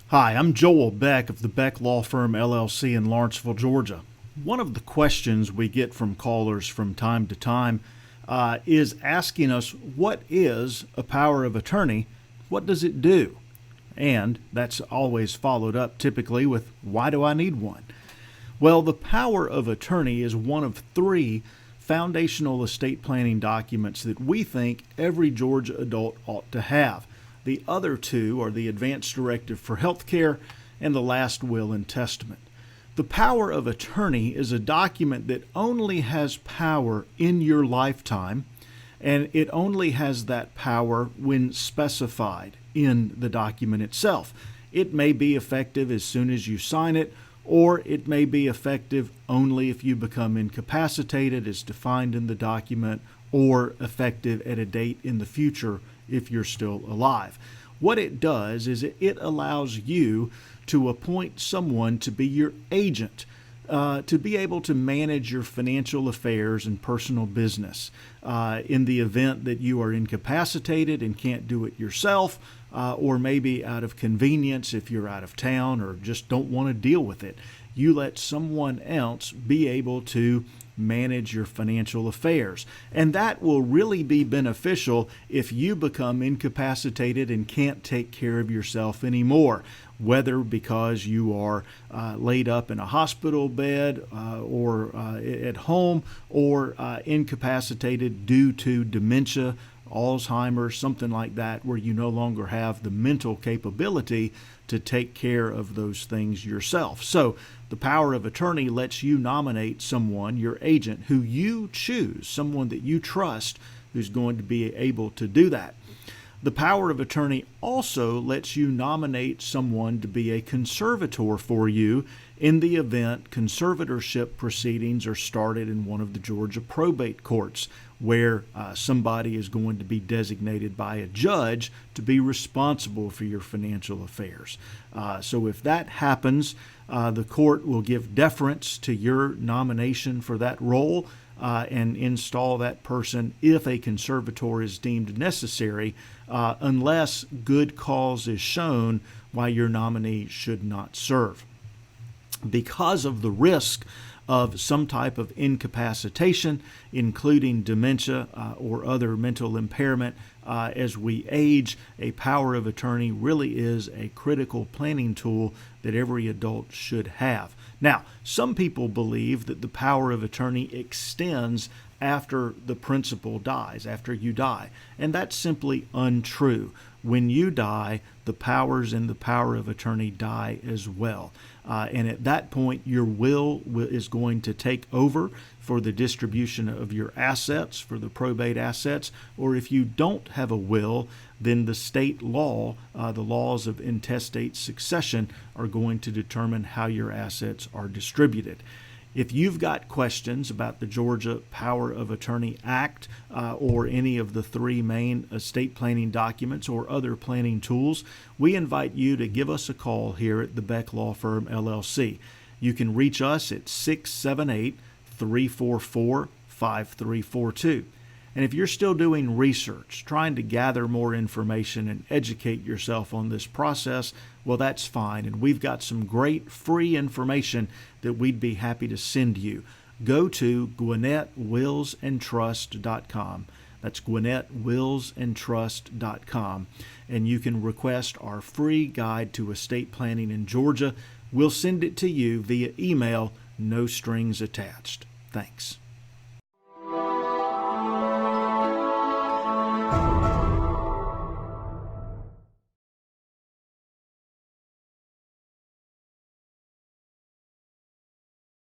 Hi, I'm Joel Beck of the Beck Law Firm LLC in Lawrenceville, Georgia. One of the questions we get from callers from time to time is asking us, what is a power of attorney? What does it do? And that's always followed up typically with, why do I need one? Well, the power of attorney is one of three foundational estate planning documents that we think every Georgia adult ought to have. The other two are the Advance Directive for Healthcare and the Last Will and Testament. The power of attorney is a document that only has power in your lifetime, and it only has that power when specified in the document itself. It may be effective as soon as you sign it, or it may be effective only if you become incapacitated as defined in the document, or effective at a date in the future if you're still alive. What it does is it allows you to appoint someone to be your agent, to be able to manage your financial affairs and personal business in the event that you are incapacitated and can't do it yourself, or maybe out of convenience if you're out of town or just don't want to deal with it. You let someone else be able to manage your financial affairs. And that will really be beneficial if you become incapacitated and can't take care of yourself anymore, whether because you are laid up in a hospital bed or at home, or incapacitated due to dementia, Alzheimer's, something like that, where you no longer have the mental capability to take care of those things yourself. So the power of attorney lets you nominate someone, your agent, who you choose, someone that you trust, who's going to be able to do that. The power of attorney also lets you nominate someone to be a conservator for you in the event conservatorship proceedings are started in one of the Georgia probate courts, where somebody is going to be designated by a judge to be responsible for your financial affairs. So if that happens, the court will give deference to your nomination for that role and install that person if a conservator is deemed necessary, unless good cause is shown why your nominee should not serve. Because of the risk of some type of incapacitation, including dementia or other mental impairment as we age, a power of attorney really is a critical planning tool that every adult should have. Now, some people believe that the power of attorney extends after the principal dies, after you die, and that's simply untrue. When you die, the powers in the power of attorney die as well. And at that point, your will is going to take over for the distribution of your assets, for the probate assets, or if you don't have a will, then the state law, the laws of intestate succession, are going to determine how your assets are distributed. If you've got questions about the Georgia Power of Attorney Act or any of the three main estate planning documents or other planning tools, we invite you to give us a call here at the Beck Law Firm LLC. You can reach us at 678-344-5342. And if you're still doing research, trying to gather more information and educate yourself on this process, well, that's fine. And we've got some great free information that we'd be happy to send you. Go to GwinnettWillsandTrust.com. That's GwinnettWillsandTrust.com. And you can request our free guide to estate planning in Georgia. We'll send it to you via email, no strings attached. Thanks.